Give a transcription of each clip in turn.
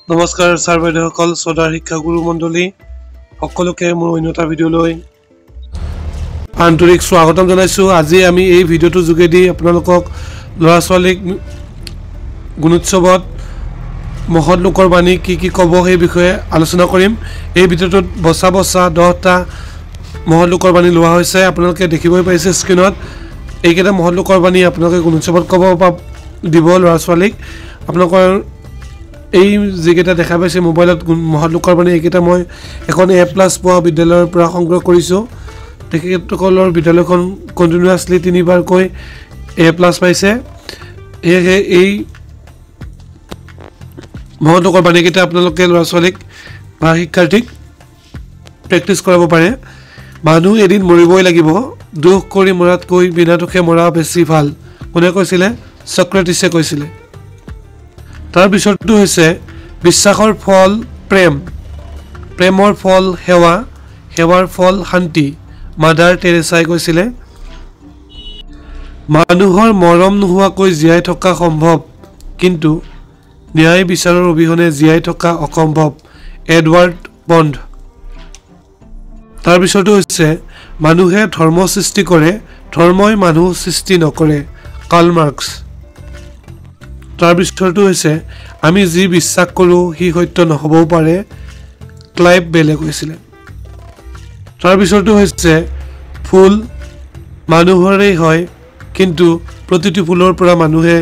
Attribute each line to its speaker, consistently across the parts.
Speaker 1: নমস্কাৰ ছাৰ বাইদেউসকল শ্ৰদ্ধাৰ শিক্ষাগুৰু মণ্ডলী সকলোকে মোৰ অন্যটা ভিডিঅ'লৈ আন্তৰিক স্বাগতম জনাইছোঁ। আজি আমি এই ভিডিঅ'টোৰ যোগেদি আপোনালোকক ল'ৰা ছোৱালীক গুণোৎসৱত মহৎ লোকৰ বাণী কি কি ক'ব সেই বিষয়ে আলোচনা কৰিম। এই ভিডিঅ'টোত বচা 10টা মহৎ লোকৰ বাণী লোৱা হৈছে। আপোনালোকে দেখিবই পাইছে স্ক্ৰীনত। এইকেইটা মহৎ লোকৰ বাণী আপোনালোকে গুণোৎসৱত ক'ব দিব ল'ৰা ছোৱালীক। আপোনালোকৰ এই যিকেইটা দেখা পাইছে মোবাইলত মহৎ লোকৰ বাণী এইকেইটা মই এখন A+ পোৱা বিদ্যালয়ৰ পৰা সংগ্ৰহ কৰিছোঁ। তেখেতসকলৰ বিদ্যালয়খন কণ্টিনিউৱাছলি 3বাৰকৈ A+ পাইছে। সেয়েহে এই মহৎ লোকৰ বাণীকেইটা আপোনালোকে ল'ৰা ছোৱালীক বা শিক্ষাৰ্থীক প্ৰেক্টিছ কৰাব পাৰে। মানুহ এদিন মৰিবই লাগিব, দুখ কৰি মৰাতকৈ বিনা দুখে মৰা বেছি ভাল। কোনে কৈছিলে? ছক্ৰেটিছে কৈছিলে। তাৰ পিছৰটো হৈছে বিশ্বাসৰ ফল প্ৰেম, প্ৰেমৰ ফল সেৱা, সেৱাৰ ফল শান্তি। মাদাৰ টেৰেছাই কৈছিলে। মানুহৰ মৰম নোহোৱাকৈ জীয়াই থকা সম্ভৱ, কিন্তু ন্যায় বিচাৰৰ অবিহনে জীয়াই থকা অসম্ভৱ। Edward bond. তাৰ পিছৰটো হৈছে মানুহে ধৰ্ম সৃষ্টি কৰে, ধৰ্মই মানুহ সৃষ্টি নকৰে। Karl Marx. তাৰ পিছৰটো হৈছে আমি যি বিশ্বাস কৰোঁ সি সত্য নহ'বও পাৰে। ক্লাইভ বেলে কৈছিলে। তাৰ পিছৰটো হৈছে ফুল মানুহৰেই হয়, কিন্তু প্ৰতিটো ফুলৰ পৰা মানুহে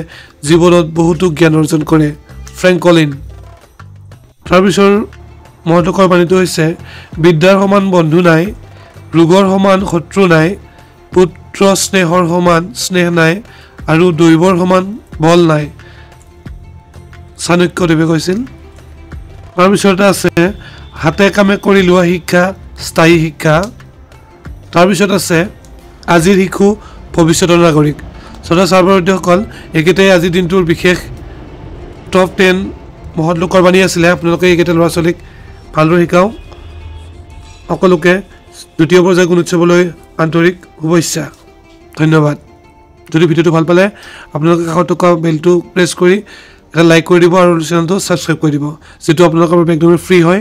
Speaker 1: জীৱনত বহুতো জ্ঞান অৰ্জন কৰে। ফ্ৰেংকলিন। তাৰ পিছৰ মহৎ লোকৰ বাণীটো হৈছে বিদ্যাৰ সমান বন্ধু নাই, ৰোগৰ সমান শত্ৰু নাই, পুত্ৰ স্নেহৰ সমান স্নেহ নাই, আৰু দৈৱৰ সমান বল নাই। চাণক্যদেৱে কৈছিল। তাৰপিছতে আছে হাতে কামে কৰি লোৱা শিক্ষা স্থায়ী শিক্ষা। তাৰপিছত আছে আজিৰ শিশু ভৱিষ্যতৰ নাগৰিক। শ্ৰদ্ধা ছাৰ বাইদেউসকল, এইকেইটাই আজিৰ দিনটোৰ বিশেষ টপ 10 মহৎ লোকৰ বাণী আছিলে। আপোনালোকে এইকেইটা ল'ৰা ছোৱালীক ভালদৰে শিকাওক। সকলোকে দ্বিতীয় পৰ্যায়ৰ গুণোৎসৱলৈ আন্তৰিক শুভেচ্ছা। ধন্যবাদ। যদি ভিডিঅ'টো ভাল পালে আপোনালোকে কাষত থকা বেলটো প্ৰেছ কৰি এটা লাইক কৰি দিব আৰু চেনেলটো ছাবস্ক্ৰাইব কৰি দিব, যিটো আপোনালোকৰ বাবে একদমেই ফ্ৰী হয়।